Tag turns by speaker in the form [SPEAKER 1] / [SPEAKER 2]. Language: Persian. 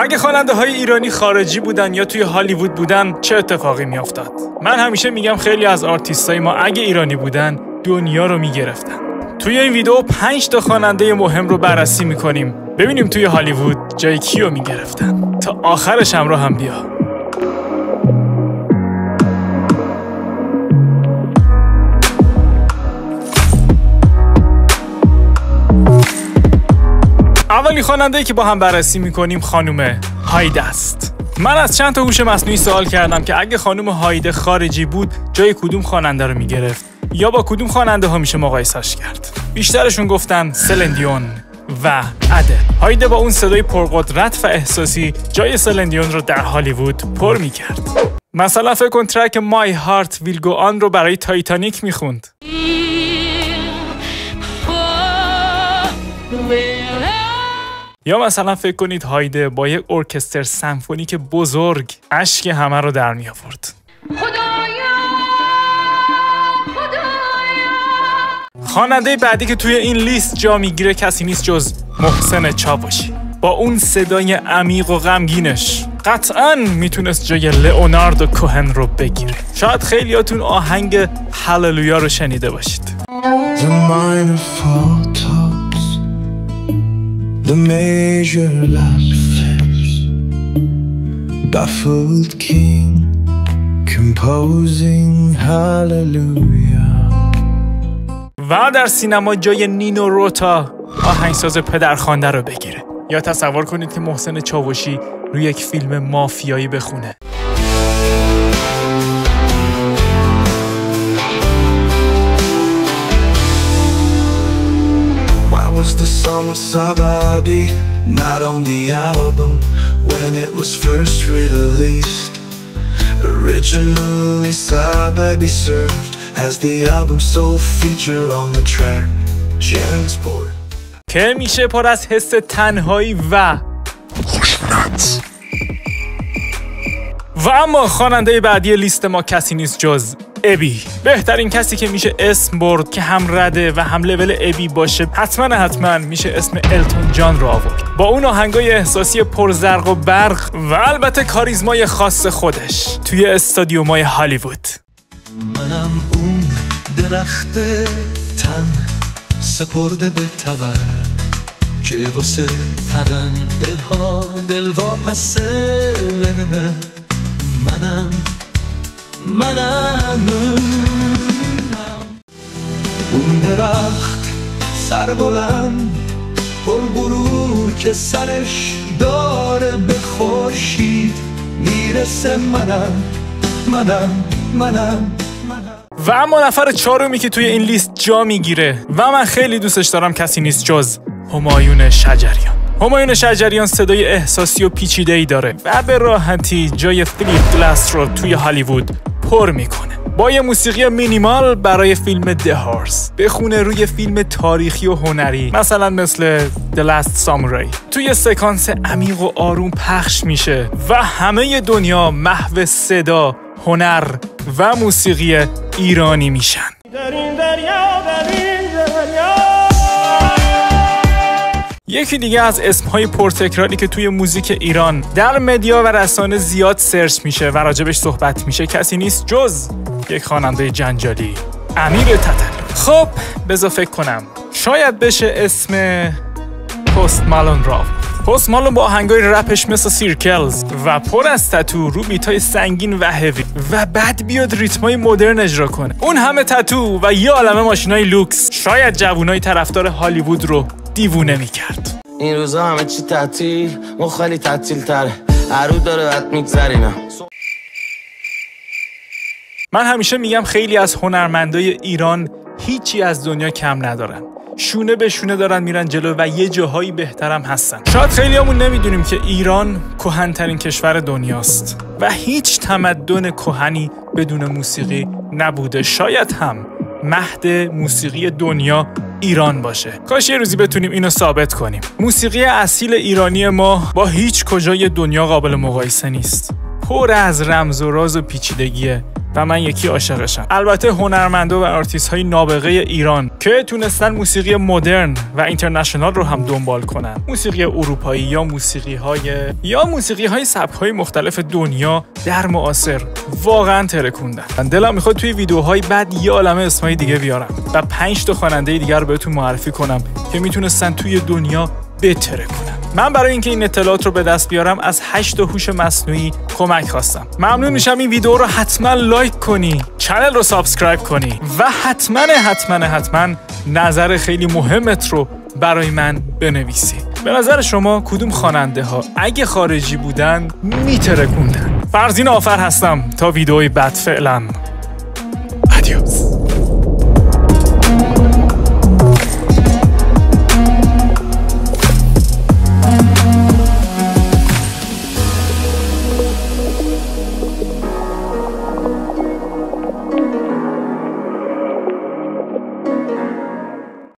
[SPEAKER 1] اگه خواننده های ایرانی خارجی بودن یا توی هالیوود بودن چه اتفاقی میافتاد؟ من همیشه میگم خیلی از آرتیستای ما اگه ایرانی بودن دنیا رو میگرفتن. توی این ویدیو 5 تا خواننده مهم رو بررسی میکنیم، ببینیم توی هالیوود جای کیو میگرفتن. تا آخرش همراه هم بیا. اولی خواننده‌ای که با هم بررسی میکنیم خانم هایده است. من از چند تا هوش مصنوعی سوال کردم که اگه خانم هایده خارجی بود جای کدوم خواننده رو میگرفت یا با کدوم خواننده ها میشه مقایسش کرد. بیشترشون گفتن سلین دیون و ادل. هایده با اون صدای پرقدرت و احساسی جای سلین دیون رو در هالیوود پر میکرد. مثلا فکر کن ترک My Heart Will Go On رو برای تایتانیک میخوند. یا مثلا فکر کنید هایده با یک ارکستر سمفونیک بزرگ اشک همه رو در می آورد. خواننده بعدی که توی این لیست جا میگیره کسی نیست جز محسن چاوشی. با اون صدای عمیق و غمگینش قطعاً میتونست جای لئوناردو کوهن رو بگیره. شاید خیلیاتون آهنگ هاللویا رو شنیده باشید. The major laughs, baffled king, composing hallelujah. و در سینما جای نینو روتا آهنگساز پدرخوانده رو بگیره. یا تصور کنید که محسن چاوشی روی یک فیلم مافیایی بخونه. Was the song of Sabadi not on the album when it was first released? Originally Sabadi served as the album's sole feature on the track Jansport. که میشه پر از حس تنهایی و خشونت. و اما خواننده بعدی لیست ما کسی نیست جز ابی. بهترین کسی که میشه اسم برد که هم رده و هم لول ابی باشه حتما میشه اسم التون جان رو آورد. با اون آهنگای احساسی پرزرق و برق و البته کاریزمای خاص خودش توی استادیومای هالیوود. منم اون درخت تن سپرده به تبر که واسه پرنده ها دلواپسه. منم اون درخت سر بلند پر غرور که سرش داره به خورشید میرسه. منم و اما نفر چهارمی که توی این لیست جا میگیره و من خیلی دوستش دارم کسی نیست جز همایون شجریان. همایون شجریان صدای احساسی و پیچیده‌ای داره و به راحتی جای فیلیپ گلاس رو توی هالیوود پر میکنه. با یه موسیقی مینیمال برای فیلم The Horse بخونه روی فیلم تاریخی و هنری مثلا مثل The Last Samurai توی سکانس عمیق و آروم پخش میشه و همه دنیا محو صدا، هنر و موسیقی ایرانی میشن. یکی دیگه از اسمهای پرتکراری که توی موزیک ایران در مدیا و رسانه زیاد سرچ میشه و راجبش صحبت میشه کسی نیست جز یک خواننده جنجالی، امیر تتلو. خب بذار فکر کنم، شاید بشه اسم پست مالون را. پست مالون با آهنگای رپش مثل سیرکلز و پر از تتو رو بیتای سنگین و هوی و بعد بیاد ریتمای مدرن اجرا کنه. اون همه تتو و یه عالمه ماشینای لوکس شاید جوونای طرفدار هالیوود رو دیوونه میکرد. این روزا همه چی تعطیل، ما خیلی تعطیل تره، عروض داره بعد میگذرینم. من همیشه میگم خیلی از هنرمندای ایران هیچی از دنیا کم ندارن، شونه به شونه دارن میرن جلو و یه جاهایی بهترم هستن. شاید خیلیامون نمیدونیم که ایران کهن‌ترین کشور دنیاست و هیچ تمدن کهنی بدون موسیقی نبوده. شاید هم مهد موسیقی دنیا ایران باشه. کاش یه روزی بتونیم اینو ثابت کنیم. موسیقی اصیل ایرانی ما با هیچ کجای دنیا قابل مقایسه نیست. پر از رمز و راز و پیچیدگیه و من یکی عاشقشم. البته هنرمندا و آرتیست های نابغه ایران که تونستن موسیقی مدرن و اینترنشنال رو هم دنبال کنن، موسیقی اروپایی یا موسیقی های سبک های مختلف دنیا در معاصر، واقعا ترکوندن. دلم میخواد توی ویدیوهای بعد یه عالمه اسمای دیگه بیارم و 5 تا خواننده دیگر رو بهتون معرفی کنم که میتونستن توی دنیا بترکونن. من برای اینکه این اطلاعات رو به دست بیارم از 8 هوش مصنوعی کمک خواستم. ممنون میشم این ویدیو رو حتما لایک کنی، کانال رو سابسکرایب کنی و حتما نظر خیلی مهمت رو برای من بنویسی. به نظر شما کدوم خواننده ها اگه خارجی بودن میترکوندن؟ فرزین آفر هستم تا ویدیوی بعد. فعلا